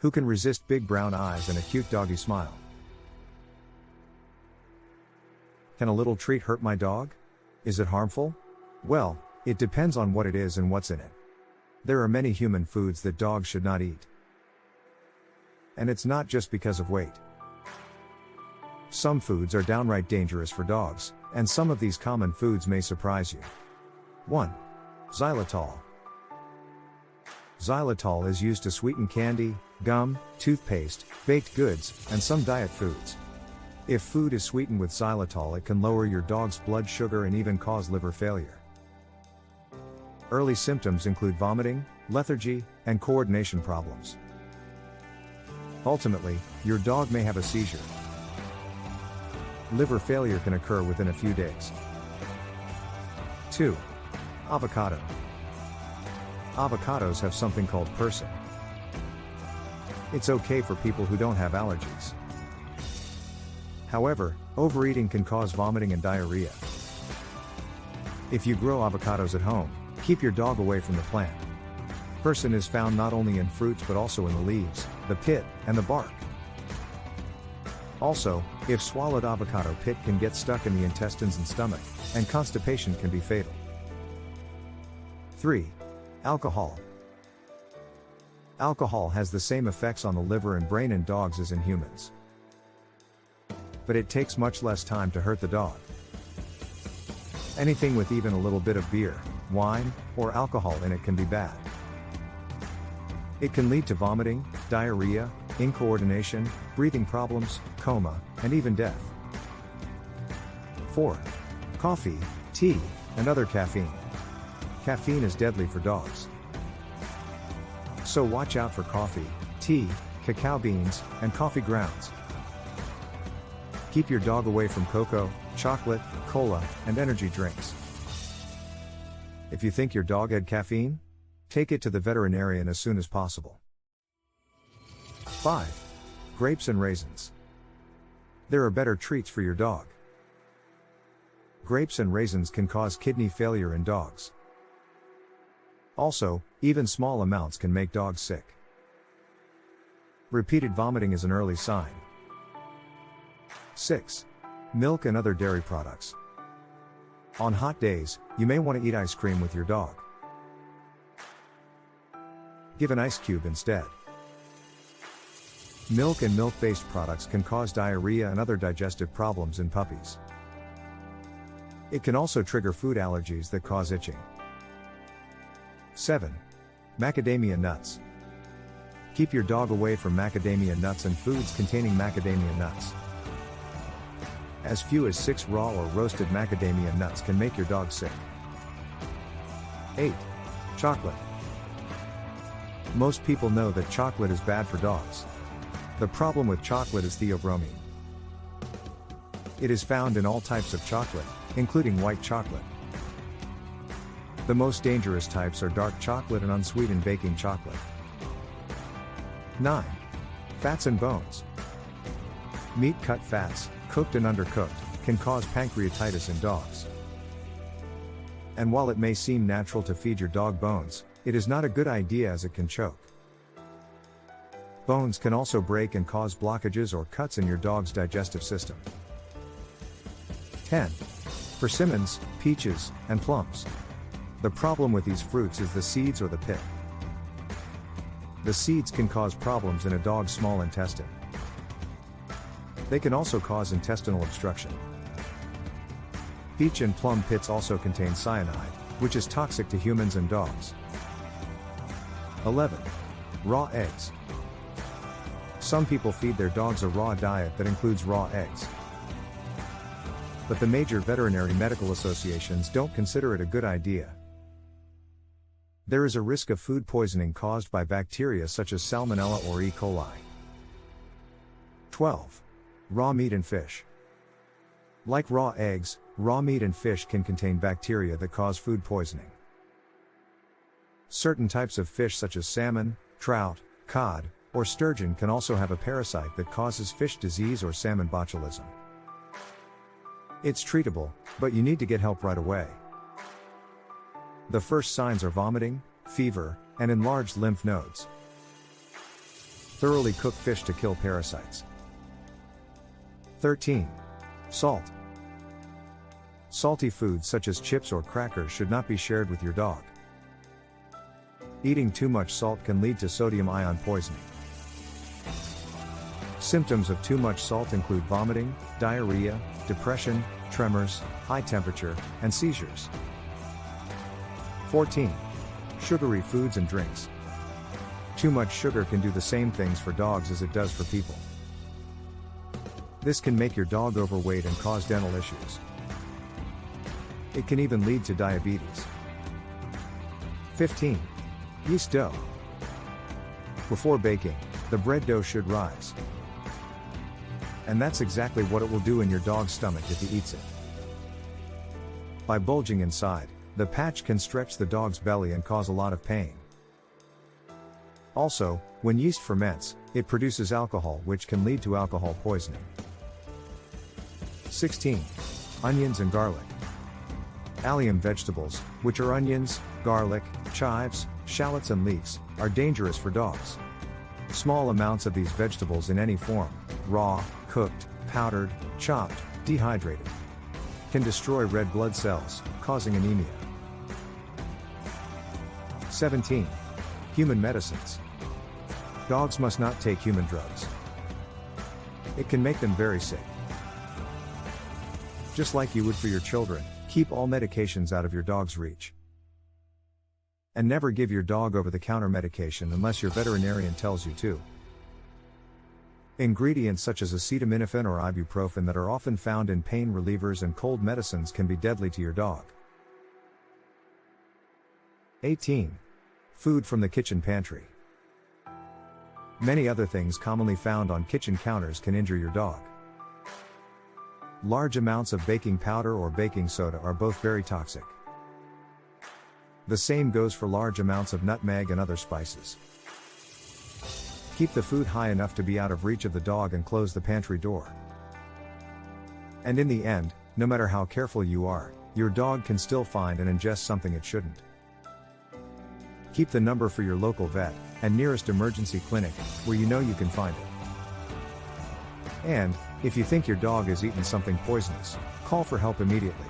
Who can resist big brown eyes and a cute doggy smile? Can a little treat hurt my dog? Is it harmful? Well, it depends on what it is and what's in it. There are many human foods that dogs should not eat. And it's not just because of weight. Some foods are downright dangerous for dogs, and some of these common foods may surprise you. 1. Xylitol. Xylitol is used to sweeten candy, gum, toothpaste, baked goods, and some diet foods. If food is sweetened with xylitol, it can lower your dog's blood sugar and even cause liver failure. Early symptoms include vomiting, lethargy, and coordination problems. Ultimately, your dog may have a seizure. Liver failure can occur within a few days. 2. Avocado. Avocados have something called persin. It's okay for people who don't have allergies. However, overeating can cause vomiting and diarrhea. If you grow avocados at home, keep your dog away from the plant. Persin is found not only in fruits but also in the leaves, the pit, and the bark. Also, if swallowed, avocado pit can get stuck in the intestines and stomach, and constipation can be fatal. 3. Alcohol. Alcohol has the same effects on the liver and brain in dogs as in humans. But it takes much less time to hurt the dog. Anything with even a little bit of beer, wine, or alcohol in it can be bad. It can lead to vomiting, diarrhea, incoordination, breathing problems, coma, and even death. 4. Coffee, tea, and other caffeine. Caffeine is deadly for dogs. So watch out for coffee, tea, cacao beans, and coffee grounds. Keep your dog away from cocoa, chocolate, cola, and energy drinks. If you think your dog had caffeine, take it to the veterinarian as soon as possible. 5. Grapes and raisins. There are better treats for your dog. Grapes and raisins can cause kidney failure in dogs. Also, even small amounts can make dogs sick. Repeated vomiting is an early sign. 6. Milk and other dairy products. On hot days, you may want to eat ice cream with your dog. Give an ice cube instead. Milk and milk-based products can cause diarrhea and other digestive problems in puppies. It can also trigger food allergies that cause itching. 7. Macadamia nuts. Keep your dog away from macadamia nuts and foods containing macadamia nuts. As few as 6 raw or roasted macadamia nuts can make your dog sick. 8. Chocolate. Most people know that chocolate is bad for dogs. The problem with chocolate is theobromine. It is found in all types of chocolate, including white chocolate. The most dangerous types are dark chocolate and unsweetened baking chocolate. 9. Fats and bones. Meat cut fats, cooked and undercooked, can cause pancreatitis in dogs. And while it may seem natural to feed your dog bones, it is not a good idea as it can choke. Bones can also break and cause blockages or cuts in your dog's digestive system. 10. Persimmons, peaches, and plums. The problem with these fruits is the seeds or the pit. The seeds can cause problems in a dog's small intestine. They can also cause intestinal obstruction. Peach and plum pits also contain cyanide, which is toxic to humans and dogs. 11. Raw eggs. Some people feed their dogs a raw diet that includes raw eggs. But the major veterinary medical associations don't consider it a good idea. There is a risk of food poisoning caused by bacteria such as Salmonella or E. coli. 12. Raw meat and fish. Like raw eggs, raw meat and fish can contain bacteria that cause food poisoning. Certain types of fish such as salmon, trout, cod, or sturgeon can also have a parasite that causes fish disease or salmon botulism. It's treatable, but you need to get help right away. The first signs are vomiting, fever, and enlarged lymph nodes. Thoroughly cook fish to kill parasites. 13. Salt. Salty foods such as chips or crackers should not be shared with your dog. Eating too much salt can lead to sodium ion poisoning. Symptoms of too much salt include vomiting, diarrhea, depression, tremors, high temperature, and seizures. 14. Sugary foods and drinks. Too much sugar can do the same things for dogs as it does for people. This can make your dog overweight and cause dental issues. It can even lead to diabetes. 15. Yeast dough. Before baking, the bread dough should rise. And that's exactly what it will do in your dog's stomach if he eats it. By bulging inside, the patch can stretch the dog's belly and cause a lot of pain. Also, when yeast ferments, it produces alcohol, which can lead to alcohol poisoning. 16. Onions and garlic. Allium vegetables, which are onions, garlic, chives, shallots and leeks, are dangerous for dogs. Small amounts of these vegetables in any form, raw, cooked, powdered, chopped, dehydrated, can destroy red blood cells, causing anemia. 17. Human medicines. Dogs must not take human drugs. It can make them very sick. Just like you would for your children, keep all medications out of your dog's reach. And never give your dog over-the-counter medication unless your veterinarian tells you to. Ingredients such as acetaminophen or ibuprofen that are often found in pain relievers and cold medicines can be deadly to your dog. 18. Food from the kitchen pantry. Many other things commonly found on kitchen counters can injure your dog. Large amounts of baking powder or baking soda are both very toxic. The same goes for large amounts of nutmeg and other spices. Keep the food high enough to be out of reach of the dog and close the pantry door. And in the end, no matter how careful you are, your dog can still find and ingest something it shouldn't. Keep the number for your local vet and nearest emergency clinic, where you know you can find it. And, if you think your dog has eaten something poisonous, call for help immediately.